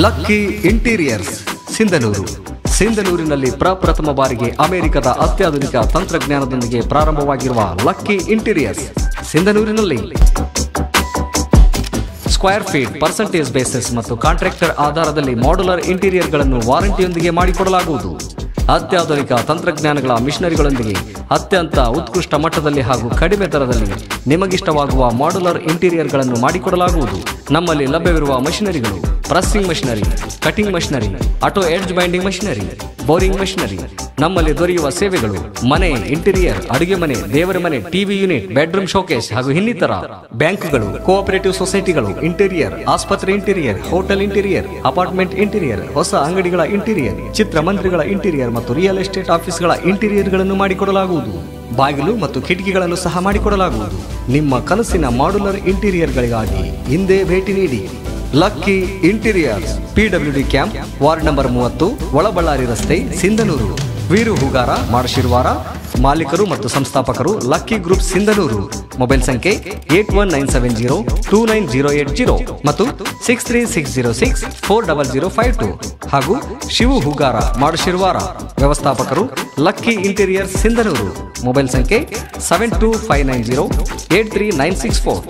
Lucky interiors Sindhanur. ಸಿಂಧನೂರಿನಲ್ಲಿ ಪ್ರಪ್ರಥಮ ಬಾರಿಗೆ ಅಮೆರಿಕದ ಅತ್ಯಾಧುನಿಕ ತಂತ್ರಜ್ಞಾನದೊಂದಿಗೆ ಪ್ರಾರಂಭವಾಗಿರುವ ಲಕ್ಕಿ ಇಂಟೀರಿಯರ್ಸ್ ಸಿಂಧನೂರಿನಲ್ಲಿ ಸ್ಕ್ವೇರ್ ಫೀಟ್, ಪರ್ಸೆಂಟೇಜ್ ಬೇಸಿಸ್ ಮತ್ತು ಕಾಂಟ್ರಾಕ್ಟರ್ ಆಧಾರದಲ್ಲಿ ಮಾಡ್ಯುಲರ್ ಇಂಟೀರಿಯರ್ಗಳನ್ನು ವಾರಂಟಿಯೊಂದಿಗೆ ಮಾಡಿಕೊಡಲಾಗುವುದು. ಅತ್ಯಾಧುನಿಕ ತಂತ್ರಜ್ಞಾನಗಳ ಮಿಷನರಿಗಳೊಂದಿಗೆ ಅತ್ಯಂತ ಉತ್ಕೃಷ್ಟ ಮಟ್ಟದಲ್ಲಿ ಹಾಗೂ ಕಡಿಮೆ ದರದಲ್ಲಿ ನಿಮಗಿಷ್ಟವಾಗುವ ಮಾಡ್ಯುಲರ್ ಇಂಟೀರಿಯರ್ಗಳನ್ನು ಮಾಡಿಕೊಡಲಾಗುವುದು. ನಮ್ಮಲ್ಲಿ ಲಭ್ಯವಿರುವ ಮಷಿನರಿಗಳು: pressing machinery, cutting machinery, auto edge binding machinery, boring machinery. ನಮ್ಮಲ್ಲಿ ದೊರೆಯುವ ಸೇವೆಗಳು: ಮನೆ ಇಂಟೀರಿಯರ್, ಅಡುಗೆ ಮನೆ, ದೇವರ ಮನೆ, ಟಿವಿ ಯೂನಿಟ್, ಬೆಡ್ರೂಮ್ ಶೋಕೇಸ್ ಹಾಗೂ ಇನ್ನಿತರ. ಬ್ಯಾಂಕ್ಗಳು, ಕೋಆಪರೇಟಿವ್ ಸೊಸೈಟಿಗಳು ಇಂಟೀರಿಯರ್, ಆಸ್ಪತ್ರೆ interior, hotel interior, apartment interior, ಹೊಸ ಅಂಗಡಿಗಳ ಇಂಟೀರಿಯರ್, ಚಿತ್ರಮಂದಿರಗಳ ಇಂಟೀರಿಯರ್ ಮತ್ತು ರಿಯಲ್ ಎಸ್ಟೇಟ್ ಆಫೀಸ್ಗಳ ಇಂಟೀರಿಯರ್ಗಳನ್ನು ಮಾಡಿಕೊಡಲಾಗುವುದು. ಬಾಗಿಲು ಮತ್ತು ಕಿಟಕಿಗಳನ್ನು ಸಹ ಮಾಡಿಕೊಡಲಾಗುವುದು. ನಿಮ್ಮ ಕನಸಿನ ಮಾಡ್ಯುಲರ್ ಇಂಟೀರಿಯರ್ಗಳಿಗಾಗಿ ಹಿಂದೆ ಭೇಟಿ ನೀಡಿ. Lucky interiors, PWD camp, ward number 30, Olaballari ರಸ್ತೆ, ಸಿಂಧನೂರು. ವೀರು ಹೂಗಾರ, ಮಾಡಶಿರ್ವಾರ. ಮಾಲೀಕರು ಮತ್ತು ಸಂಸ್ಥಾಪಕರು ಲಕ್ಕಿ ಗ್ರೂಪ್ ಸಿಂಧನೂರು. ಮೊಬೈಲ್ ಸಂಖ್ಯೆ 8197029080 ಮತ್ತು 6360640052 ಹಾಗೂ ಶಿವು ಹೂಗಾರ, ಮಾಡಶಿರ್ವಾರ. ವ್ಯವಸ್ಥಾಪಕರು ಲಕ್ಕಿ ಇಂಟೀರಿಯರ್ಸ್ ಸಿಂಧನೂರು. ಮೊಬೈಲ್ ಸಂಖ್ಯೆ 72590839664.